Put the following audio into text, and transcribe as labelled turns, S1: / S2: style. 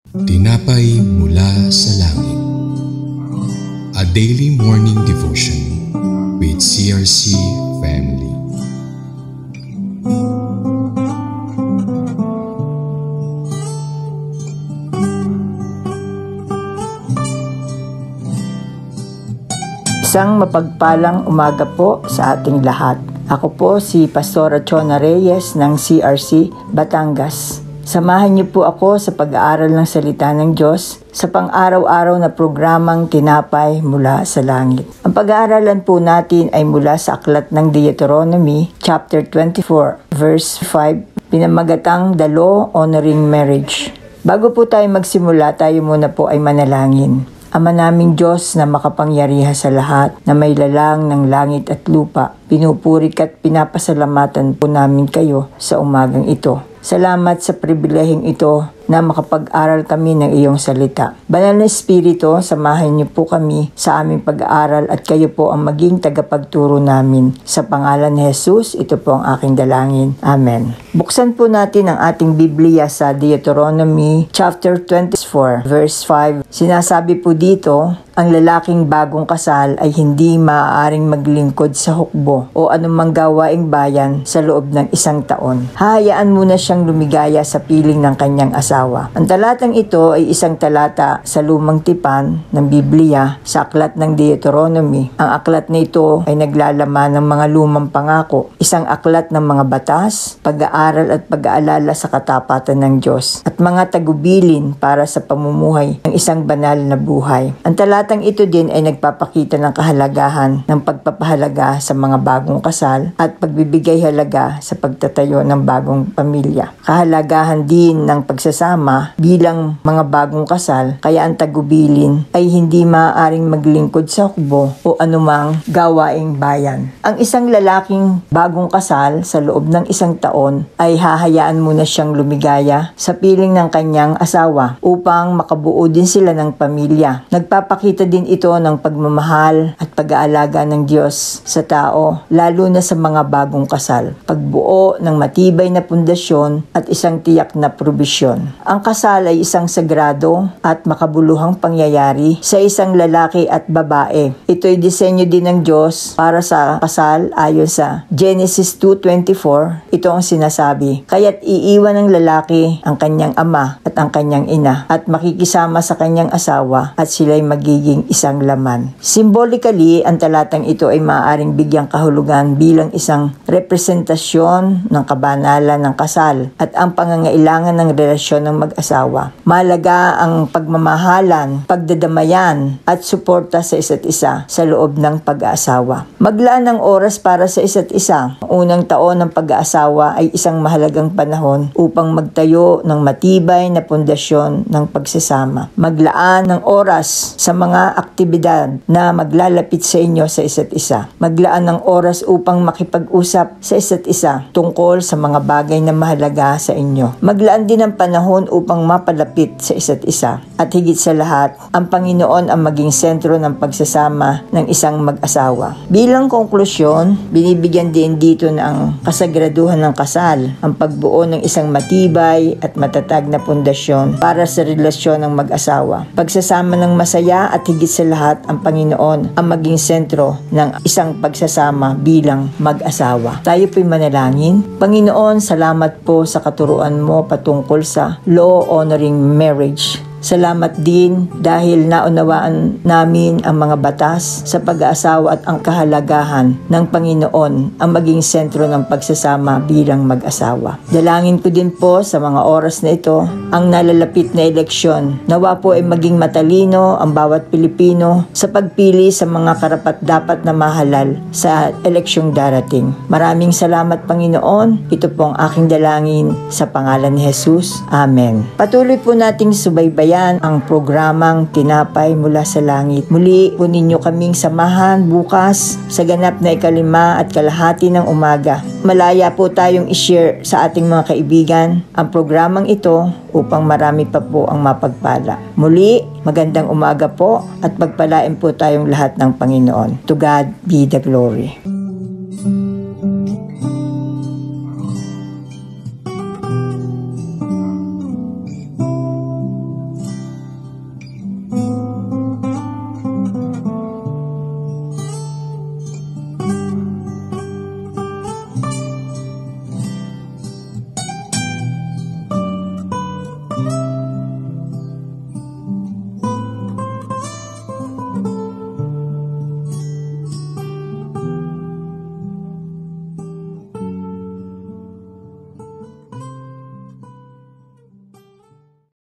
S1: Tinapay mula sa langit. A daily morning devotion with CRC family.
S2: Isang mapagpalang umaga po sa ating lahat. Ako po si Pastora Chona Reyes ng CRC Batangas. Samahan niyo po ako sa pag-aaral ng salita ng Diyos sa pang-araw-araw na programang Tinapay mula sa langit. Ang pag-aaralan po natin ay mula sa aklat ng Deuteronomy chapter 24 verse 5, pinamagatang The Law Honoring Marriage. Bago po tayo magsimula, tayo muna po ay manalangin. Ama naming Diyos na makapangyarihan sa lahat, na may lalang ng langit at lupa, pinupuri at pinapasalamatan po namin kayo sa umagang ito. Salamat sa pribileheng ito na makapag-aral kami ng iyong salita. Banal na Espiritu, samahan niyo po kami sa aming pag-aaral at kayo po ang maging tagapagturo namin. Sa pangalan ni Jesus, ito po ang aking dalangin. Amen. Buksan po natin ang ating Biblia sa Deuteronomy chapter 24 verse 5. Sinasabi po dito, ang lalaking bagong kasal ay hindi maaaring maglingkod sa hukbo o anumang gawaing bayan sa loob ng 1 taon. Hahayaan muna siyang lumigaya sa piling ng kanyang asawa. Ang talatang ito ay isang talata sa lumang tipan ng Biblia sa aklat ng Deuteronomy. Ang aklat na ito ay naglalaman ng mga lumang pangako, isang aklat ng mga batas, pag-aaral at pag-aalala sa katapatan ng Diyos at mga tagubilin para sa pamumuhay ng isang banal na buhay. Ang talatang ito din ay nagpapakita ng kahalagahan ng pagpapahalaga sa mga bagong kasal at pagbibigay halaga sa pagtatayo ng bagong pamilya. Kahalagahan din ng pagsasama bilang mga bagong kasal, kaya ang tagubilin ay hindi maaaring maglingkod sa hukbo o anumang gawaing bayan. Ang isang lalaking bagong kasal sa loob ng 1 taon ay hahayaan muna siyang lumigaya sa piling ng kanyang asawa upang makabuo din sila ng pamilya. Nagpapakita din ito ng pagmamahal at pag-aalaga ng Diyos sa tao, lalo na sa mga bagong kasal. Pagbuo ng matibay na pundasyon at isang tiyak na probisyon. Ang kasal ay isang sagrado at makabuluhang pangyayari sa isang lalaki at babae. Ito ay disenyo din ng Diyos para sa kasal ayon sa Genesis 2:24. Ito ang sinasabi, kaya't iiwan ng lalaki ang kanyang ama at ang kanyang ina at makikisama sa kanyang asawa at sila'y magiging isang laman. Symbolically, ang talatang ito ay maaaring bigyang kahulugan bilang isang representasyon ng kabanalan ng kasal at ang pangangailangan ng relasyon ng mag-asawa. Mahalaga ang pagmamahalan, pagdadamayan at suporta sa isa't isa sa loob ng pag-aasawa. Maglaan ng oras para sa isa't isa. Ang unang taon ng pag-aasawa ay isang mahalagang panahon upang magtayo ng matibay na pundasyon ng pagsasama. Maglaan ng oras sa mga aktibidad na maglalapit sa inyo sa isa't isa. Maglaan ng oras upang makipag-usap sa isa't isa tungkol sa mga bagay na mahalaga sa inyo. Maglaan din ng panahon upang mapalapit sa isa't isa. At higit sa lahat, ang Panginoon ang maging sentro ng pagsasama ng isang mag-asawa. Bilang konklusyon, binibigyan din dito ng kasagraduhan ng kasal, ang pagbuo ng isang matibay at matatag na pundasyon para sa relasyon ng mag-asawa. Pagsasama ng masaya at higit sa lahat, ang Panginoon ang maging sentro ng isang pagsasama bilang mag-asawa. Tayo po'y manalangin. Panginoon, salamat po sa katuruan mo patungkol sa law honoring marriage. Salamat din dahil naunawaan namin ang mga batas sa pag-aasawa at ang kahalagahan ng Panginoon ang maging sentro ng pagsasama bilang mag-asawa. Dalangin ko din po sa mga oras na ito ang nalalapit na eleksyon. Nawa po ay maging matalino ang bawat Pilipino sa pagpili sa mga karapat-dapat na mahalal sa eleksyong darating. Maraming salamat, Panginoon. Ito po ang aking dalangin sa pangalan ni Jesus. Amen. Patuloy po nating subaybayan ang programang Tinapay mula sa langit. Muli po ninyo kaming samahan bukas sa ganap na 5:30 ng umaga. Malaya po tayong i-share sa ating mga kaibigan ang programang ito upang marami pa po ang mapagpala. Muli, magandang umaga po at pagpalain po tayong lahat ng Panginoon. To God be the glory.